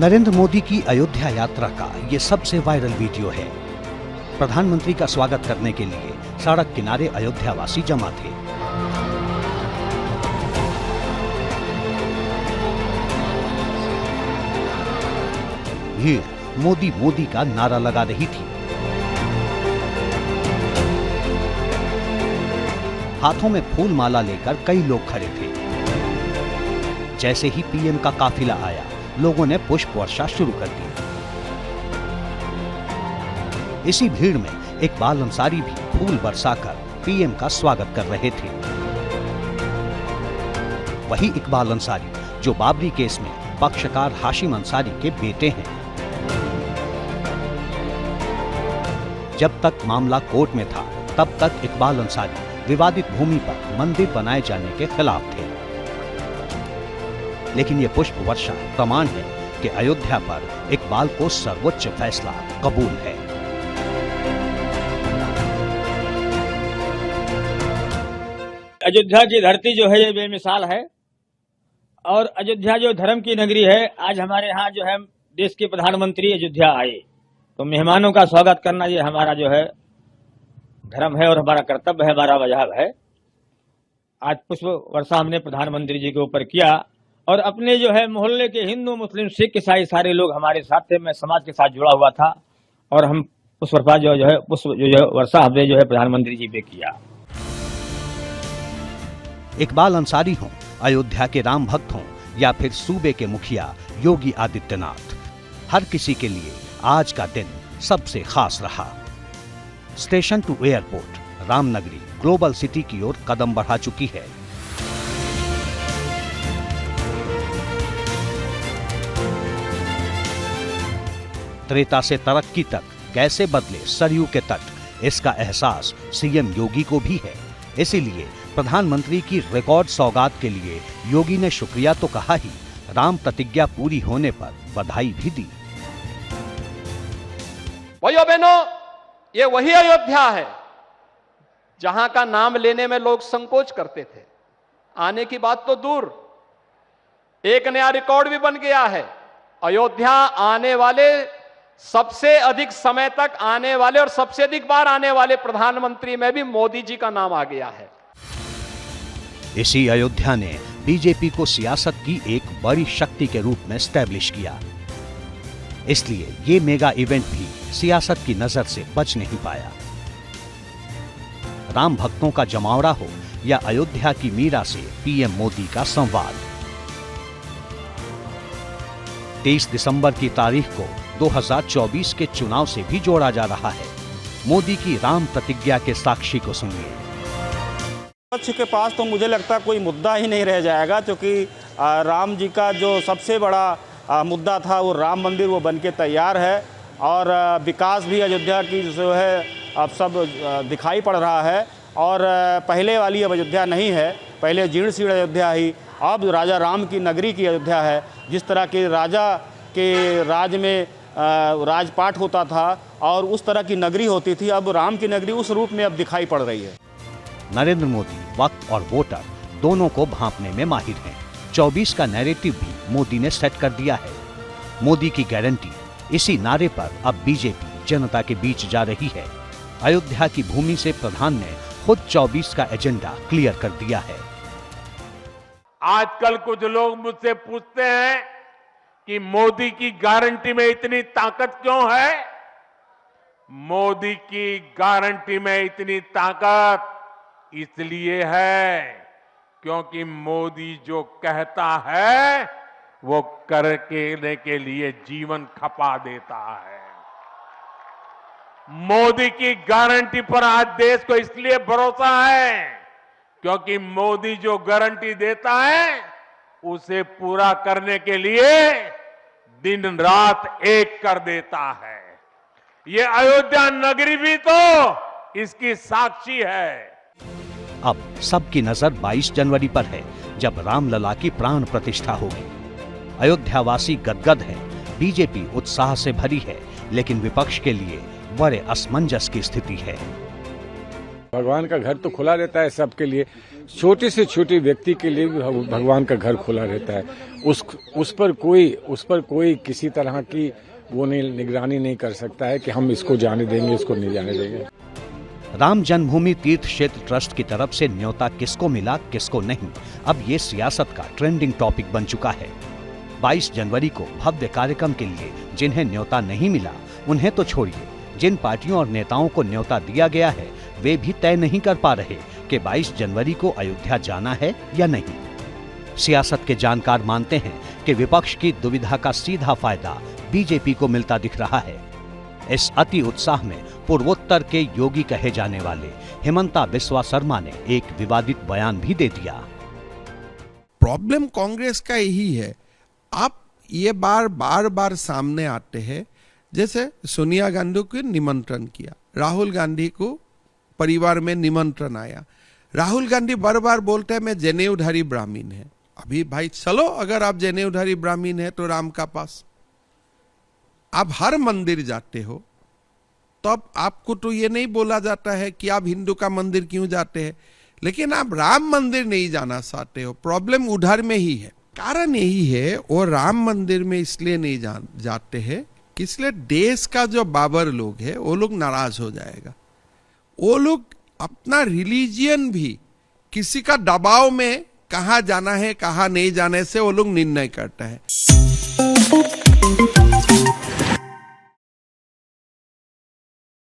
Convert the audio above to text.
नरेंद्र मोदी की अयोध्या यात्रा का ये सबसे वायरल वीडियो है। प्रधानमंत्री का स्वागत करने के लिए सड़क किनारे अयोध्यावासी जमा थे। भीड़ मोदी मोदी का नारा लगा रही थी। हाथों में फूल माला लेकर कई लोग खड़े थे। जैसे ही पीएम का काफिला आया, लोगों ने पुष्प वर्षा शुरू कर दी। इसी भीड़ में इकबाल अंसारी भी फूल बरसाकर पीएम का स्वागत कर रहे थे। वही इकबाल अंसारी जो बाबरी केस में पक्षकार हाशिम अंसारी के बेटे हैं। जब तक मामला कोर्ट में था, तब तक इकबाल अंसारी विवादित भूमि पर मंदिर बनाए जाने के खिलाफ थे। लेकिन ये पुष्प वर्षा प्रमाण है कि अयोध्या पर इकबाल को सर्वोच्च फैसला कबूल है। अयोध्या की धरती जो है ये बेमिसाल है और अयोध्या जो धर्म की नगरी है। आज हमारे यहाँ जो है देश के प्रधानमंत्री अयोध्या आए, तो मेहमानों का स्वागत करना ये हमारा जो है धर्म है और हमारा कर्तव्य है, हमारा मजहब है। आज पुष्प वर्षा हमने प्रधानमंत्री जी के ऊपर किया और अपने जो है मोहल्ले के हिंदू मुस्लिम सिख ईसाई सारे लोग हमारे साथ थे। मैं समाज के साथ जुड़ा हुआ था और हम पुष्प वर्षा जो वर्षा हमने जो है प्रधानमंत्री जी पे किया। इकबाल अंसारी हों, अयोध्या के राम भक्त हों या फिर सूबे के मुखिया योगी आदित्यनाथ, हर किसी के लिए आज का दिन सबसे खास रहा। Station to airport Ramnagari global city की ओर कदम बढ़ा चुकी है। त्रेता से तरक्की तक कैसे बदले सरयू के तट, इसका एहसास सीएम योगी को भी है। इसीलिए प्रधानमंत्री की रिकॉर्ड सौगात के लिए योगी ने शुक्रिया तो कहा ही, राम प्रतिज्ञा पूरी होने पर बधाई भी दी। भाइयों बहनों, ये वही अयोध्या है जहां का नाम लेने में लोग संकोच करते थे। आने की बात तो दूर, एक नया रिकॉर्ड भी बन गया है। अयोध्या आने वाले सबसे अधिक समय तक आने वाले और सबसे अधिक बार आने वाले प्रधानमंत्री में भी मोदी जी का नाम आ गया है। इसी अयोध्या ने बीजेपी को सियासत की एक बड़ी शक्ति के रूप में स्टैब्लिश किया। इसलिए ये मेगा इवेंट भी सियासत की नजर से बच नहीं पाया। राम भक्तों का जमावड़ा हो या अयोध्या की मीरा से पीएम मोदी का संवाद। 23 दिसंबर की तारीख को 2024 के चुनाव से भी जोड़ा जा रहा है। मोदी की राम प्रतिज्ञा के साक्षी को सुनिए। विपक्ष के पास तो मुझे लगता कोई मुद्दा ही नहीं रह जाएगा, क्योंकि राम जी का जो सबसे बड़ा मुद्दा था वो राम मंदिर वो बनके तैयार है और विकास भी अयोध्या की जो है अब सब दिखाई पड़ रहा है। और पहले वाली अब अयोध्या नहीं है, पहले जीर्ण शीर्ण अयोध्या ही, अब राजा राम की नगरी की अयोध्या है। जिस तरह के राजा के राज में राजपाट होता था और उस तरह की नगरी होती थी, अब राम की नगरी उस रूप में अब दिखाई पड़ रही है। नरेंद्र मोदी वक्त और वोटर दोनों को भांपने में माहिर हैं। 24 का नैरेटिव भी मोदी ने सेट कर दिया है। मोदी की गारंटी, इसी नारे पर अब बीजेपी जनता के बीच जा रही है। अयोध्या की भूमि से प्रधान ने खुद 24 का एजेंडा क्लियर कर दिया है। आजकल कुछ लोग मुझसे पूछते हैं कि मोदी की गारंटी में इतनी ताकत क्यों है। मोदी की गारंटी में इतनी ताकत इसलिए है क्योंकि मोदी जो कहता है वो करने के लिए जीवन खपा देता है। मोदी की गारंटी पर आज देश को इसलिए भरोसा है क्योंकि मोदी जो गारंटी देता है उसे पूरा करने के लिए दिन रात एक कर देता है। ये अयोध्या नगरी भी तो इसकी साक्षी है। अब सबकी नजर 22 जनवरी पर है, जब रामलला की प्राण प्रतिष्ठा होगी। अयोध्यावासी गदगद है, बीजेपी उत्साह से भरी है, लेकिन विपक्ष के लिए बड़े असमंजस की स्थिति है। भगवान का घर तो खुला रहता है सबके लिए, छोटे से छोटे व्यक्ति के लिए भी भगवान का घर खुला रहता है। उस पर कोई किसी तरह की वो नहीं, निगरानी नहीं कर सकता है कि हम इसको जाने देंगे, इसको नहीं जाने देंगे। राम जन्मभूमि तीर्थ क्षेत्र ट्रस्ट की तरफ से न्योता किसको मिला किसको नहीं, अब ये सियासत का ट्रेंडिंग टॉपिक बन चुका है। 22 जनवरी को भव्य कार्यक्रम के लिए जिन्हें न्योता नहीं मिला उन्हें तो छोड़िए, जिन पार्टियों और नेताओं को न्योता दिया गया है वे भी तय नहीं कर पा रहे कि 22 जनवरी को अयोध्या जाना है या नहीं। सियासत के जानकार मानते हैं कि विपक्ष की दुविधा का सीधा फायदा बीजेपी को मिलता दिख रहा है। इस अति उत्साह में पूर्वोत्तर के योगी कहे जाने वाले हेमंता बिस्वा शर्मा ने एक विवादित बयान भी दे दिया। प्रॉब्लम कांग्रेस का यही है, आप ये बार सामने आते हैं, जैसे सोनिया गांधी को निमंत्रण किया, राहुल गांधी को परिवार में निमंत्रण आया, राहुल गांधी बार बार बोलते हैं मैं जनेऊधारी ब्राह्मण है। अभी भाई चलो, अगर आप जनेऊधारी ब्राह्मण है तो राम का पास आप हर मंदिर जाते हो, तो अब आपको तो ये नहीं बोला जाता है कि आप हिंदू का मंदिर क्यों जाते हैं, लेकिन आप राम मंदिर नहीं जाना चाहते हो। प्रॉब्लम उधर में ही है। कारण यही है वो राम मंदिर में इसलिए नहीं जाते हैं, इसलिए देश का जो बाबर लोग है वो लोग नाराज हो जाएगा। वो लोग अपना रिलीजियन भी किसी का दबाव में कहाँ जाना है कहाँ नहीं जाने से वो लोग निर्णय करते हैं।